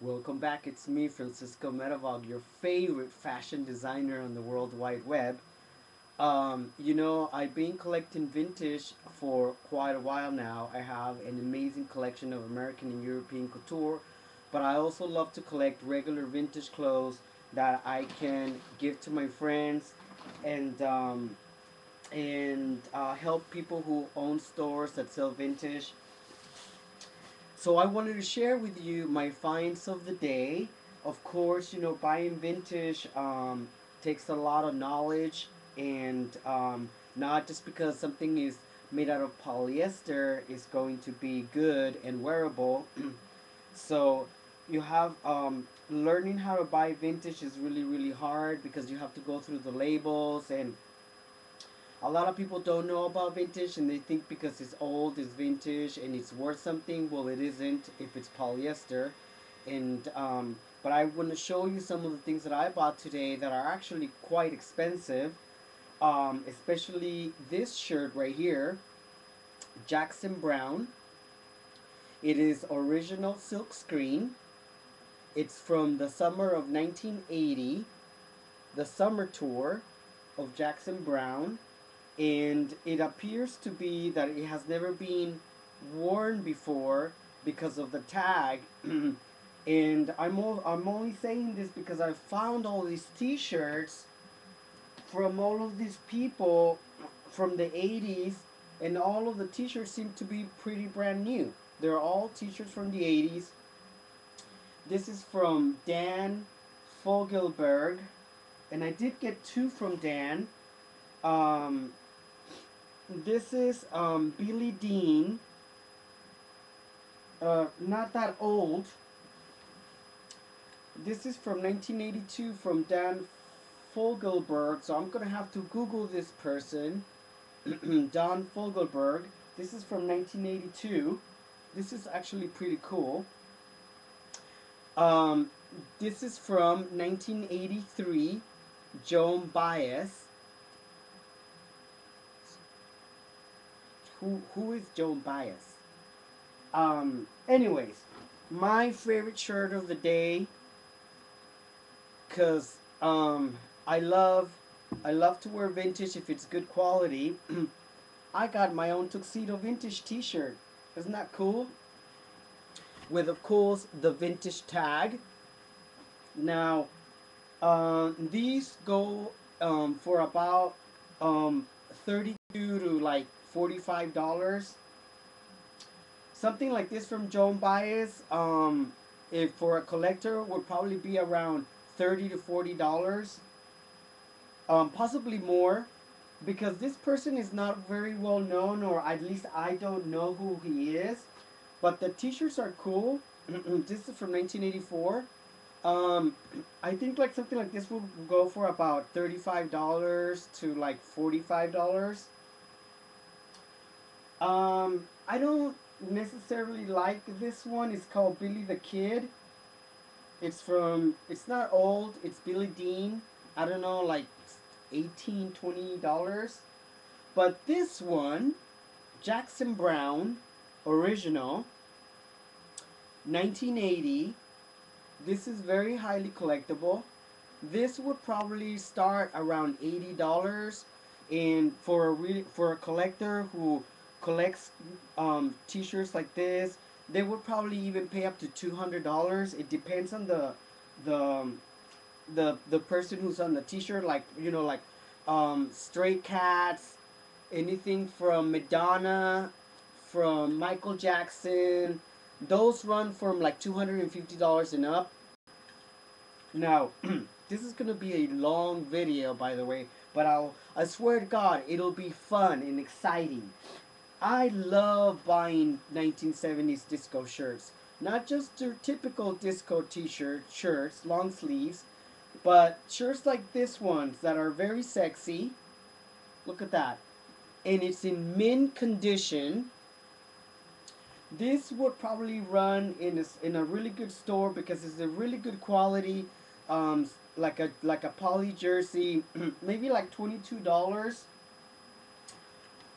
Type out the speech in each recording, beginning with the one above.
Welcome back. It's me, Francisco Medavog, your favorite fashion designer on the World Wide Web. I've been collecting vintage for quite a while now. I have an amazing collection of American and European couture, but I also love to collect regular vintage clothes that I can give to my friends and help people who own stores that sell vintage. So I wanted to share with you my finds of the day. Of course, buying vintage takes a lot of knowledge, and not just because something is made out of polyester is going to be good and wearable. So you have learning how to buy vintage is really really hard because you have to go through the labels, and a lot of people don't know about vintage and they think because it's old it's vintage and it's worth something. Well, it isn't if it's polyester. And but I want to show you some of the things that I bought today that are actually quite expensive. Especially this shirt right here, Jackson Browne. It is original silk screen. It's from the summer of 1980, the summer tour of Jackson Browne, and it appears to be that it has never been worn before because of the tag. And I'm only saying this because I found all these t-shirts from all of these people from the 80s, and all of the t-shirts seem to be pretty brand new. They're all t-shirts from the 80s. This is from Dan Fogelberg, and I did get two from Dan. Um, This is Billy Dean. Not that old. This is from 1982 from Dan Fogelberg. So I'm gonna have to Google this person, Don Fogelberg. This is from 1982. This is actually pretty cool. Um, this is from 1983, Joan Baez. Who is Joan Baez? Anyways, my favorite shirt of the day, cause I love to wear vintage if it's good quality. I got my own tuxedo vintage T-shirt. Isn't that cool? With of course the vintage tag. Now, these go for about 32 to like $45. Something like this from Joan Baez, if for a collector, would probably be around $30 to $40, possibly more, because this person is not very well known, or at least I don't know who he is. But the T-shirts are cool. This is from 1984. Um, I think like something like this would go for about $35 to like $45. I don't necessarily like this one. It's called Billy the Kid. It's not old. It's Billy Dean. I don't know, like 18, $20. But this one, Jackson Browne, original, 1980. This is very highly collectible. This would probably start around $80, and for a collector who collects T-shirts like this, they would probably even pay up to $200. It depends on the the person who's on the T-shirt. Like like Stray Cats, anything from Madonna, from Michael Jackson. Those run from like $250 and up. Now, this is gonna be a long video, by the way, but I swear to God, it'll be fun and exciting. I love buying 1970s disco shirts. Not just your typical disco t-shirt shirts, long sleeves, but shirts like this ones that are very sexy. Look at that. And it's in mint condition. This would probably run in a really good store because it's a really good quality, like a poly jersey, maybe like $22.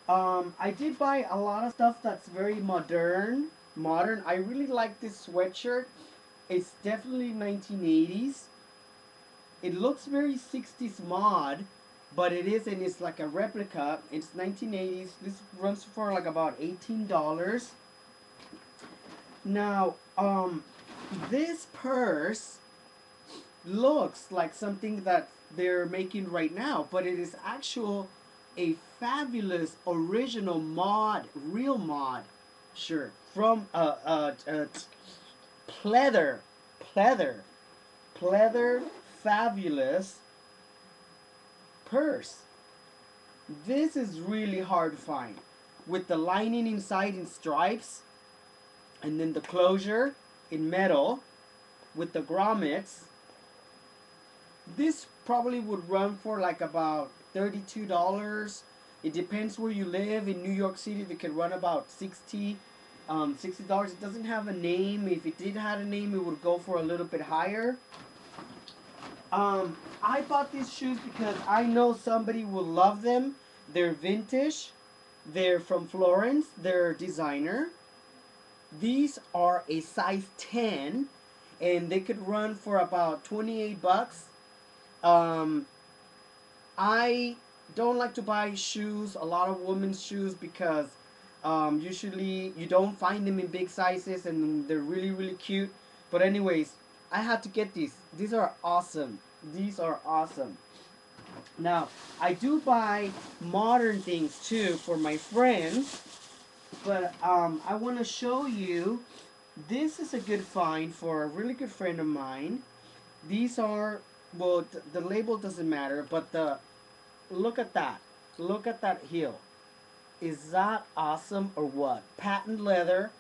I did buy a lot of stuff that's very modern. Modern. I really like this sweatshirt. It's definitely 1980s. It looks very 60s mod, but it isn't. It's like a replica. It's 1980s. This runs for like about $18. Now, this purse looks like something that they're making right now, but it is actual a fabulous original mod, real mod shirt from pleather, pleather, pleather fabulous purse. This is really hard to find with the lining inside in stripes and then the closure in metal with the grommets. This probably would run for like about $32. It depends where you live. In New York City, they could run about $60. It doesn't have a name. If it did have a name, it would go for a little bit higher. I bought these shoes because I know somebody will love them. They're vintage. They're from Florence. They're designer. These are a size 10, and they could run for about 28 bucks. Um, I don't like to buy shoes, a lot of women's shoes, because usually you don't find them in big sizes and they're really, really cute. But anyways, I had to get these. These are awesome. These are awesome. Now, I do buy modern things too for my friends, but I want to show you. This is a good find for a really good friend of mine. These are, well, the label doesn't matter, but look at that. Look at that heel. Is that awesome or what? Patent leather.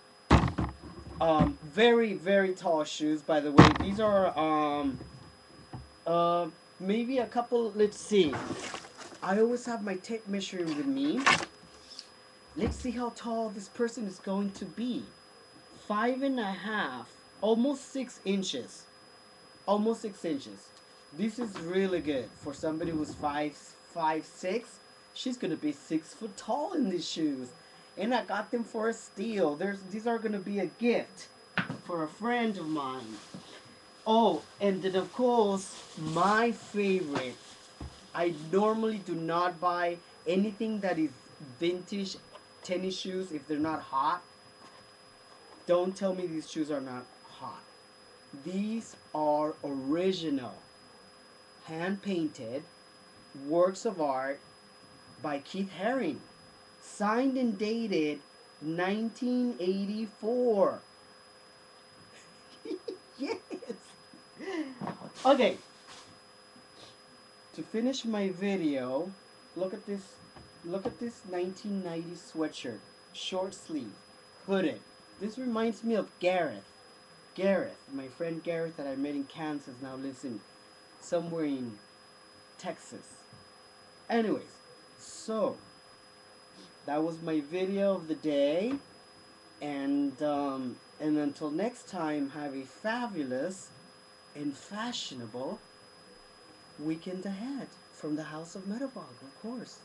Very, very tall shoes, by the way. These are, maybe a couple, let's see. I always have my tape measure with me. Let's see how tall this person is going to be. 5.5, almost 6 inches. Almost 6 inches. This is really good for somebody who's 5'6". She's gonna be 6 foot tall in these shoes, and I got them for a steal. These are gonna be a gift for a friend of mine. Oh, and then of course my favorite. I normally do not buy anything that is vintage tennis shoes if they're not hot. Don't tell me these shoes are not hot. These are original, hand painted works of art by Keith Haring, signed and dated 1984. Yes. Okay. To finish my video, look at this. Look at this 1990s sweatshirt, short sleeve, hooded. This reminds me of Gareth. Gareth, my friend Gareth that I met in Kansas, now lives in somewhere in Texas. Anyways, so that was my video of the day, and until next time, have a fabulous and fashionable weekend ahead from the House of Medavog, of course.